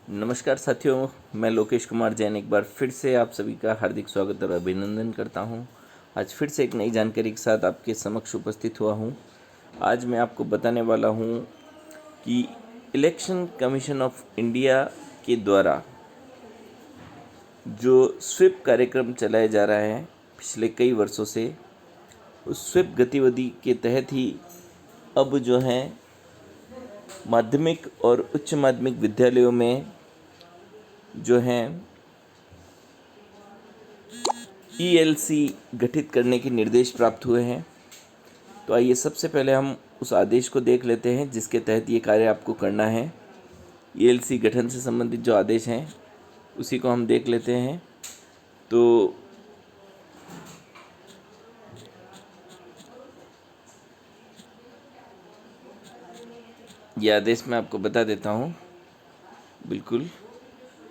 नमस्कार साथियों, मैं लोकेश कुमार जैन एक बार फिर से आप सभी का हार्दिक स्वागत और अभिनंदन करता हूं। आज फिर से एक नई जानकारी के साथ आपके समक्ष उपस्थित हुआ हूं। आज मैं आपको बताने वाला हूं कि इलेक्शन कमीशन ऑफ इंडिया के द्वारा जो स्वीप कार्यक्रम चलाया जा रहा है पिछले कई वर्षों से, उस स्वीप गतिविधि के तहत ही अब जो है माध्यमिक और उच्च माध्यमिक विद्यालयों में जो है ईएलसी गठित करने के निर्देश प्राप्त हुए हैं। तो आइए सबसे पहले हम उस आदेश को देख लेते हैं जिसके तहत ये कार्य आपको करना है। ईएलसी गठन से संबंधित जो आदेश हैं उसी को हम देख लेते हैं। तो ये आदेश मैं आपको बता देता हूँ। बिल्कुल,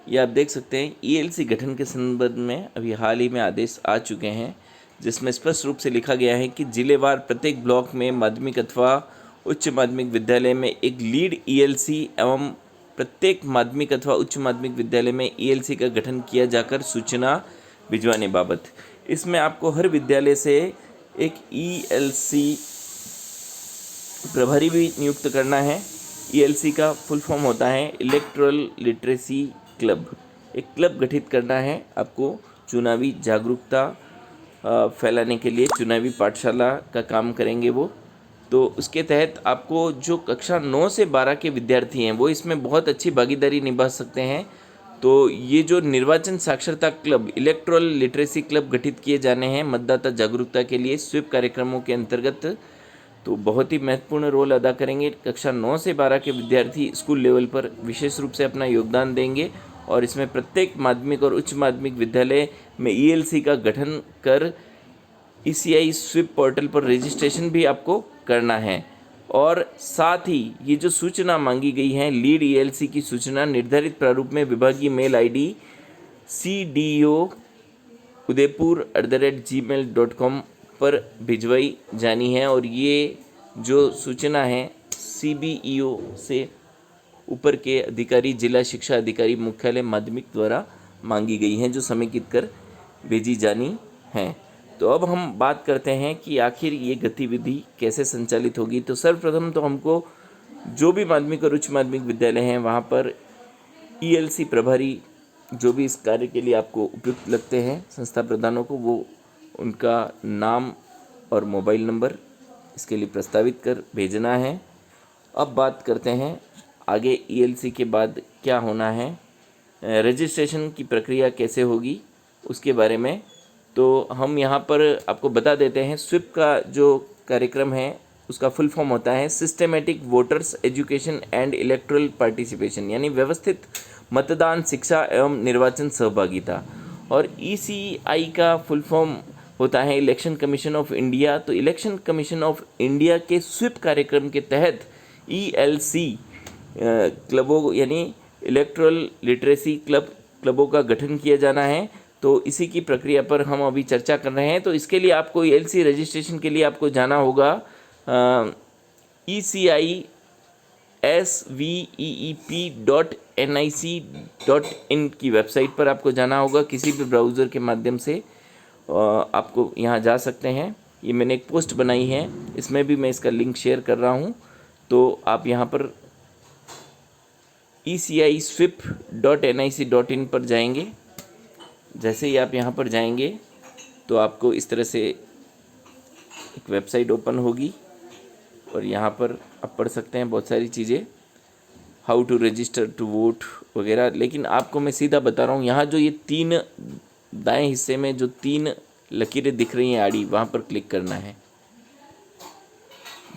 ये आप देख सकते हैं ईएलसी गठन के संबंध में अभी हाल ही में आदेश आ चुके हैं, जिसमें स्पष्ट रूप से लिखा गया है कि जिलेवार प्रत्येक ब्लॉक में माध्यमिक अथवा उच्च माध्यमिक विद्यालय में एक लीड ईएलसी एवं प्रत्येक माध्यमिक अथवा उच्च माध्यमिक विद्यालय में ईएलसी का गठन किया जाकर सूचना भिजवाने बाबत। इसमें आपको हर विद्यालय से एक ईएलसी प्रभारी भी नियुक्त करना है। ईएलसी का फुल फॉर्म होता है इलेक्टोरल लिटरेसी क्लब। एक क्लब गठित करना है आपको चुनावी जागरूकता फैलाने के लिए। चुनावी पाठशाला का काम करेंगे वो। तो उसके तहत आपको जो कक्षा 9 से 12 के विद्यार्थी हैं वो इसमें बहुत अच्छी भागीदारी निभा सकते हैं। तो ये जो निर्वाचन साक्षरता क्लब, इलेक्टोरल लिटरेसी क्लब गठित किए जाने हैं मतदाता जागरूकता के लिए स्वीप कार्यक्रमों के अंतर्गत, तो बहुत ही महत्वपूर्ण रोल अदा करेंगे। कक्षा 9 से 12 के विद्यार्थी स्कूल लेवल पर विशेष रूप से अपना योगदान देंगे और इसमें प्रत्येक माध्यमिक और उच्च माध्यमिक विद्यालय में ईएलसी का गठन कर ईसीआई स्वीप पोर्टल पर रजिस्ट्रेशन भी आपको करना है। और साथ ही ये जो सूचना मांगी गई है लीड ईएलसी की सूचना निर्धारित प्रारूप में विभागीय मेल आईडी cdo.udaipur@gmail.com पर भिजवाई जानी है। और ये जो सूचना है सीबीईओ से ऊपर के अधिकारी, जिला शिक्षा अधिकारी मुख्यालय माध्यमिक द्वारा मांगी गई हैं, जो समेकित कर भेजी जानी है। तो अब हम बात करते हैं कि आखिर ये गतिविधि कैसे संचालित होगी। तो सर्वप्रथम तो हमको जो भी माध्यमिक और उच्च माध्यमिक विद्यालय हैं वहाँ पर ईएलसी प्रभारी जो भी इस कार्य के लिए आपको उपयुक्त लगते हैं संस्था प्रधानों को, वो उनका नाम और मोबाइल नंबर इसके लिए प्रस्तावित कर भेजना है। अब बात करते हैं आगे ईएलसी के बाद क्या होना है, रजिस्ट्रेशन की प्रक्रिया कैसे होगी उसके बारे में। तो हम यहाँ पर आपको बता देते हैं स्वीप का जो कार्यक्रम है उसका फुल फॉर्म होता है systematic voters education and electoral participation, यानी व्यवस्थित मतदान शिक्षा एवं निर्वाचन सहभागिता। और ईसीआई का फुल फॉर्म होता है इलेक्शन कमीशन ऑफ इंडिया। तो इलेक्शन कमीशन ऑफ इंडिया के स्वीप कार्यक्रम के तहत ईएलसी क्लबों यानी इलेक्टोरल लिटरेसी क्लबों का गठन किया जाना है। तो इसी की प्रक्रिया पर हम अभी चर्चा कर रहे हैं। तो इसके लिए आपको ईएलसी रजिस्ट्रेशन के लिए आपको जाना होगा ECISVEEP.nic.in की वेबसाइट पर आपको जाना होगा। किसी भी ब्राउज़र के माध्यम से आपको यहाँ जा सकते हैं। ये मैंने एक पोस्ट बनाई है, इसमें भी मैं इसका लिंक शेयर कर रहा हूँ। तो आप यहाँ पर ECISWIP.nic.in पर जाएंगे। जैसे ही आप यहाँ पर जाएंगे तो आपको इस तरह से एक वेबसाइट ओपन होगी और यहाँ पर आप पढ़ सकते हैं बहुत सारी चीज़ें, how to register to vote वगैरह। लेकिन आपको मैं सीधा बता रहा हूँ, यहाँ जो ये 3 दाएं हिस्से में जो 3 लकीरें दिख रही हैं आड़ी, वहाँ पर क्लिक करना है।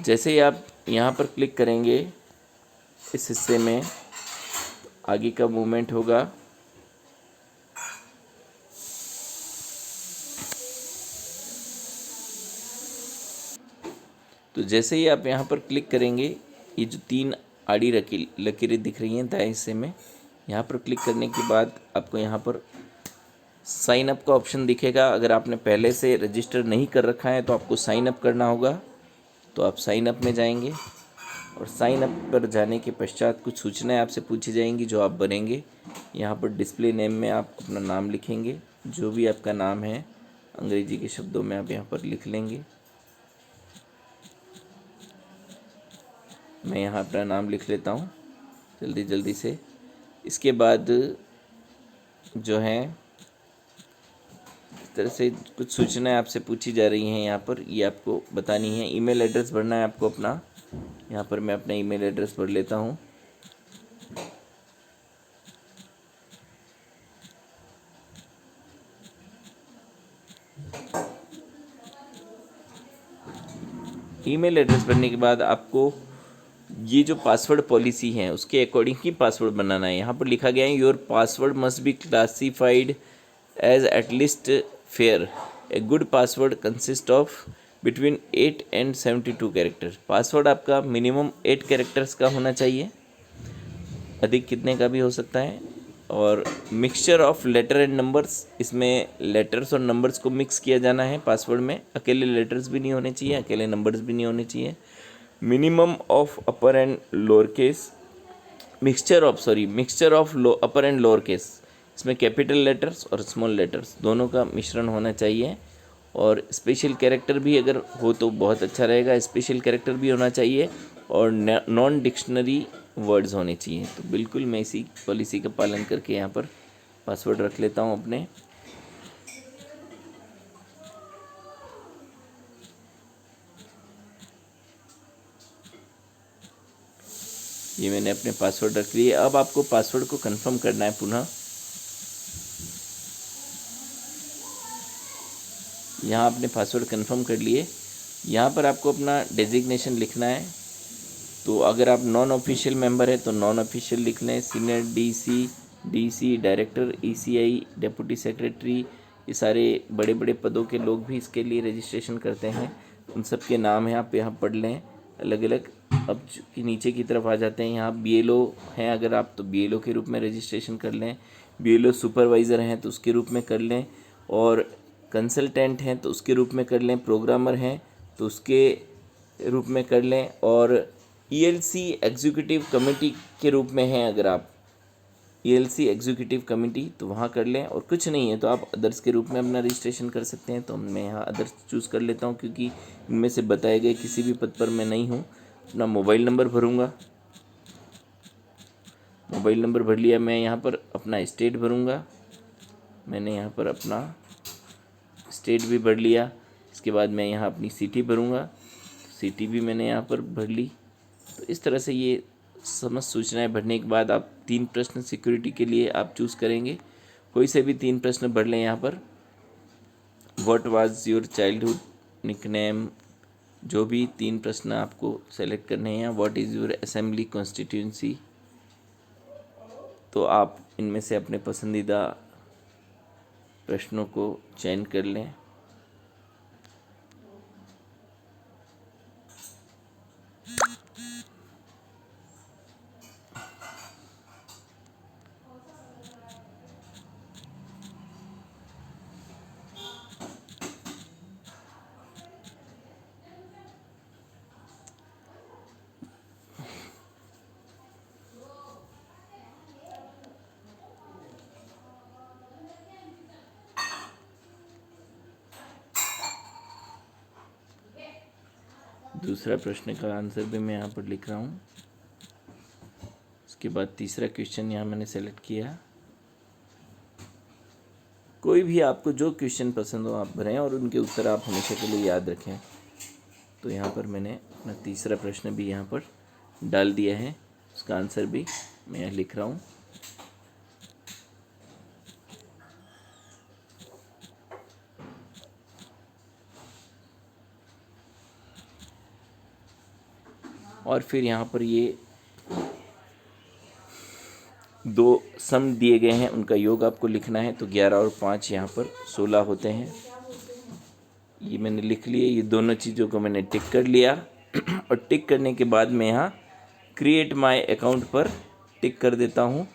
जैसे ही आप यहाँ पर क्लिक करेंगे इस हिस्से में आगे का मूवमेंट होगा। तो जैसे ही आप यहाँ पर क्लिक करेंगे, ये जो 3 आड़ी लकीरें दिख रही हैं दाएं हिस्से में, यहाँ पर क्लिक करने के बाद आपको यहाँ पर साइन अप का ऑप्शन दिखेगा। अगर आपने पहले से रजिस्टर नहीं कर रखा है तो आपको साइन अप करना होगा। तो आप साइन अप में जाएंगे और साइन अप पर जाने के पश्चात कुछ सूचनाएं आपसे पूछी जाएंगी जो आप भरेंगे। यहाँ पर डिस्प्ले नेम में आप अपना नाम लिखेंगे, जो भी आपका नाम है अंग्रेजी के शब्दों में आप यहाँ पर लिख लेंगे। मैं यहाँ अपना नाम लिख लेता हूँ जल्दी जल्दी से। इसके बाद जो है इस तरह से कुछ सूचनाएं आपसे पूछी जा रही हैं यहाँ पर, ये आपको बतानी है। ईमेल एड्रेस भरना है आपको अपना। यहाँ पर मैं अपना ईमेल एड्रेस भर लेता हूँ। ईमेल एड्रेस भरने के बाद आपको ये जो पासवर्ड पॉलिसी है उसके अकॉर्डिंग ही पासवर्ड बनाना है। यहाँ पर लिखा गया है your password must be classified as at least fair. A good password consist of between 8 and 72 characters. Password आपका मिनिमम 8 कैरेक्टर्स का होना चाहिए, अधिक कितने का भी हो सकता है। और mixture of letter and numbers, इसमें लेटर्स और नंबर्स को मिक्स किया जाना है पासवर्ड में। अकेले लेटर्स भी नहीं होने चाहिए, अकेले नंबर्स भी नहीं होने चाहिए। Minimum of upper and lower case, mixture of upper and lower case, इसमें कैपिटल लेटर्स और स्मॉल लेटर्स दोनों का मिश्रण होना चाहिए। और स्पेशल कैरेक्टर भी अगर हो तो बहुत अच्छा रहेगा, स्पेशल कैरेक्टर भी होना चाहिए। और नॉन डिक्शनरी वर्ड्स होने चाहिए। तो बिल्कुल मैं इसी पॉलिसी का पालन करके यहाँ पर पासवर्ड रख लेता हूँ अपने। ये मैंने अपने पासवर्ड रख लिए। अब आपको पासवर्ड को कंफर्म करना है पुनः। यहाँ आपने पासवर्ड कंफर्म कर लिए। यहाँ पर आपको अपना डेजिग्नेशन लिखना है। तो अगर आप नॉन ऑफिशियल मेंबर है तो नॉन ऑफिशियल लिख लें। Senior DC, director, ECI, deputy secretary, ये सारे बड़े बड़े पदों के लोग भी इसके लिए रजिस्ट्रेशन करते हैं। उन सब के नाम हैं, आप यहाँ पढ़ लें अलग अलग। अब नीचे की तरफ आ जाते हैं। यहाँ बीएलओ हैं अगर आप तो बीएलओ के रूप में रजिस्ट्रेशन कर लें। बीएलओ सुपरवाइज़र हैं तो उसके रूप में कर लें। और कंसल्टेंट हैं तो उसके रूप में कर लें। प्रोग्रामर हैं तो उसके रूप में कर लें। और ईएलसी एग्जीक्यूटिव कमेटी के रूप में हैं अगर आप, ईएलसी एग्जीक्यूटिव कमेटी, तो वहाँ कर लें। और कुछ नहीं है तो आप अदर्स के रूप में अपना रजिस्ट्रेशन कर सकते हैं। तो मैं यहाँ अदर्स चूज़ कर लेता हूँ क्योंकि इनमें से बताए गए किसी भी पद पर मैं नहीं हूँ। अपना मोबाइल नंबर भरूँगा। मोबाइल नंबर भर लिया। मैं यहाँ पर अपना स्टेट भरूँगा। मैंने यहाँ पर अपना स्टेट भी भर लिया। इसके बाद मैं यहाँ अपनी सिटी भरूँगा। सिटी भी मैंने यहाँ पर भर ली। तो इस तरह से ये समस्त सूचनाएं भरने के बाद आप 3 प्रश्न सिक्योरिटी के लिए आप चूज़ करेंगे। कोई से भी 3 प्रश्न भर लें यहाँ पर। What was your childhood nickname, जो भी 3 प्रश्न आपको सेलेक्ट करने हैं। What is your assembly constituency, तो आप इनमें से अपने पसंदीदा प्रश्नों को चयन कर लें। दूसरा प्रश्न का आंसर भी मैं यहाँ पर लिख रहा हूँ। उसके बाद तीसरा क्वेश्चन यहाँ मैंने सेलेक्ट किया। कोई भी आपको जो क्वेश्चन पसंद हो आप भरें और उनके उत्तर आप हमेशा के लिए याद रखें। तो यहाँ पर मैंने अपना तीसरा प्रश्न भी यहाँ पर डाल दिया है, उसका आंसर भी मैं यहाँ लिख रहा हूँ। और फिर यहाँ पर ये 2 सम दिए गए हैं, उनका योग आपको लिखना है। तो 11 और 5 यहाँ पर 16 होते हैं। ये मैंने लिख लिए। ये दोनों चीज़ों को मैंने टिक कर लिया। और टिक करने के बाद मैं यहाँ क्रिएट माय अकाउंट पर टिक कर देता हूँ।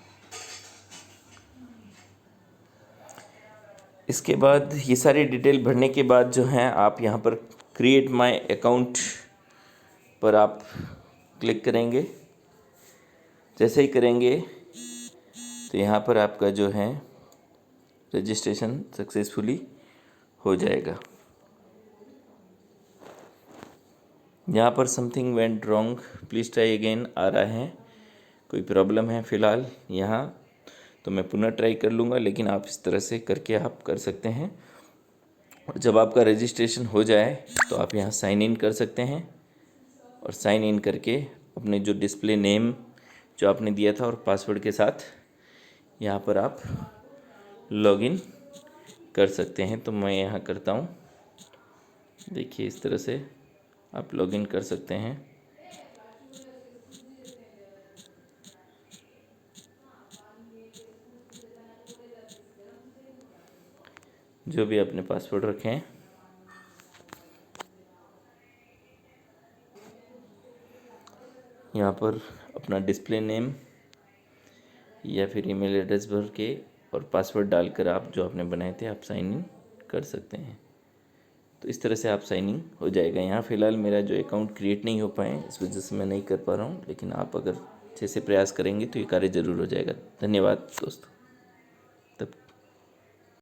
इसके बाद ये सारी डिटेल भरने के बाद जो है आप यहाँ पर क्रिएट माय अकाउंट पर आप क्लिक करेंगे। जैसे ही करेंगे तो यहाँ पर आपका जो है रजिस्ट्रेशन सक्सेसफुली हो जाएगा। यहाँ पर something went wrong please try again आ रहा है, कोई प्रॉब्लम है फ़िलहाल यहाँ, तो मैं पुनः ट्राई कर लूँगा, लेकिन आप इस तरह से करके आप कर सकते हैं। और जब आपका रजिस्ट्रेशन हो जाए तो आप यहाँ साइन इन कर सकते हैं, और साइन इन करके अपने जो डिस्प्ले नेम जो आपने दिया था और पासवर्ड के साथ यहाँ पर आप लॉगिन कर सकते हैं। तो मैं यहाँ करता हूँ, देखिए इस तरह से आप लॉगिन कर सकते हैं। जो भी आपने पासवर्ड रखे हैं, यहाँ पर अपना डिस्प्ले नेम या फिर ईमेल एड्रेस भर के और पासवर्ड डालकर आप जो आपने बनाए थे आप साइन इन कर सकते हैं। तो इस तरह से आप साइन इन हो जाएगा। यहाँ फ़िलहाल मेरा जो अकाउंट क्रिएट नहीं हो पाए, इस वजह से मैं नहीं कर पा रहा हूँ, लेकिन आप अगर अच्छे से प्रयास करेंगे तो ये कार्य ज़रूर हो जाएगा। धन्यवाद दोस्तों।